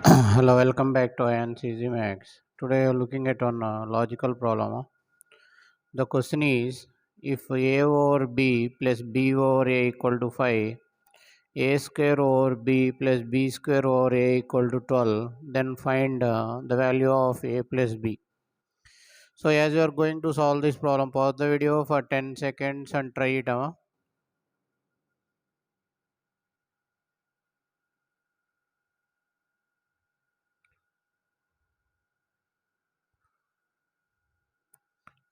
Hello, welcome back to Ayaanseasymath. Today we are looking at on a logical problem. The question is, if a over b plus b over a equal to 5, a square over b plus b square over a equal to 12, then find the value of a plus b. So as you are going to solve this problem, pause the video for 10 seconds and try it.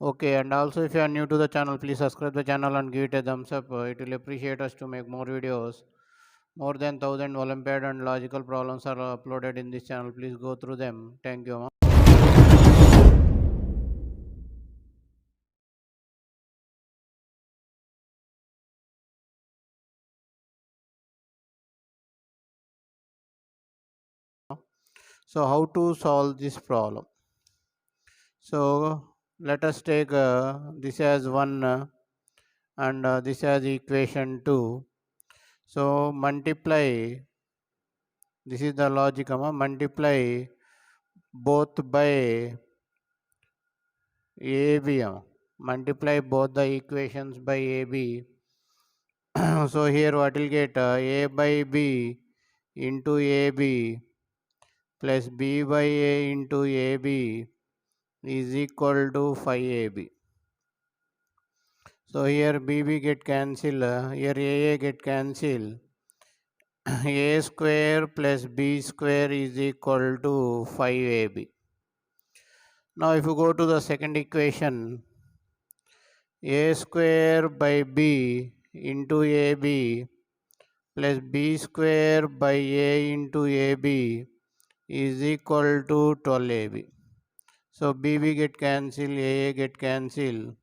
Okay, and also if you are new to the channel, please subscribe the channel and give it a thumbs up. It will appreciate us to make more videos. More than 1000 Olympiad and logical problems are uploaded in this channel. Please go through them. Thank you. So how to solve this problem? So let us take this as 1 and this as equation 2. So multiply, this is the logic, multiply both by AB. Multiply both the equations by AB. So here what will get a by b into AB plus b by a into AB is equal to 5ab. So here bb get cancelled, here a get cancelled. A square plus b square is equal to 5ab. Now if you go to the second equation, a square by b into AB plus b square by a into AB is equal to 12ab. So bb get cancelled, a get cancelled.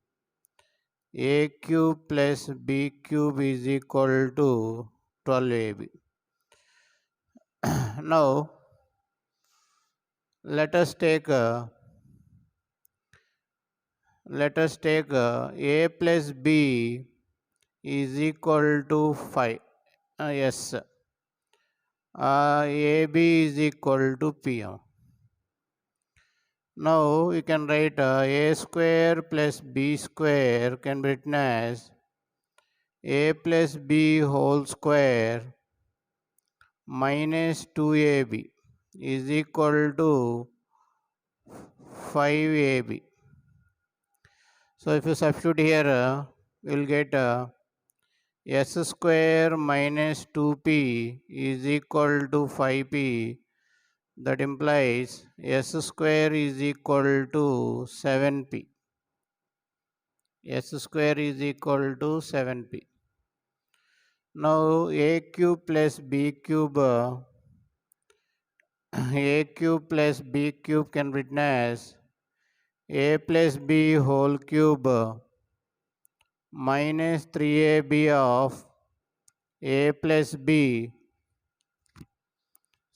A cube plus b cube is equal to 12ab. Now let us take a plus b is equal to 5. Yes, ab is equal to p. Now we can write a square plus b square can be written as a plus b whole square minus 2ab is equal to 5ab. So if you substitute here, you will get s square minus 2p is equal to 5p. That implies s square is equal to 7p. S square is equal to 7p. Now a cube plus b cube, a cube plus b cube can be written as a plus b whole cube minus 3ab of a plus b.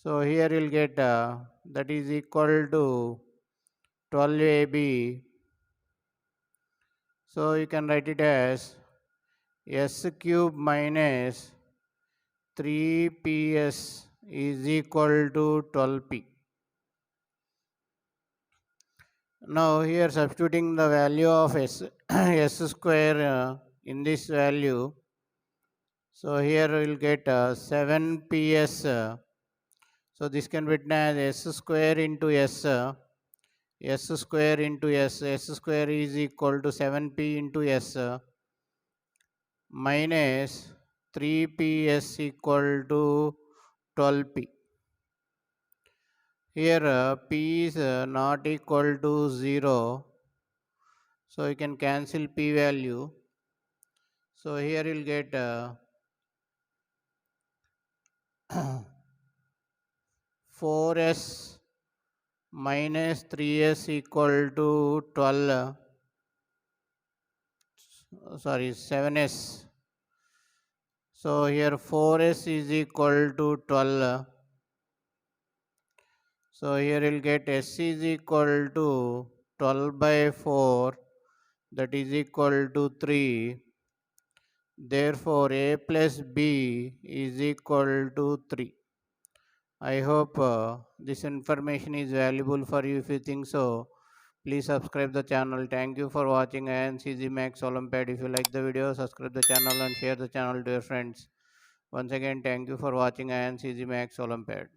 So here you'll get that is equal to 12ab. So you can write it as s cube minus 3ps is equal to 12p. Now here substituting the value of s square in this value. So here we will get 7ps. So this can be written as s square into s square into s square is equal to 7p into s minus 3ps equal to 12p. Here p is not equal to 0. So you can cancel p value. So here you'll get 4s minus 3s equal to 12, sorry 7s. So here 4s is equal to 12. So here you'll get s is equal to 12 by 4, that is equal to 3. Therefore a plus b is equal to 3. I hope this information is valuable for you. If you think so, please subscribe the channel. Thank you for watching Math Olympiad. If you like the video, subscribe the channel and share the channel to your friends. Once again, thank you for watching Math Olympiad.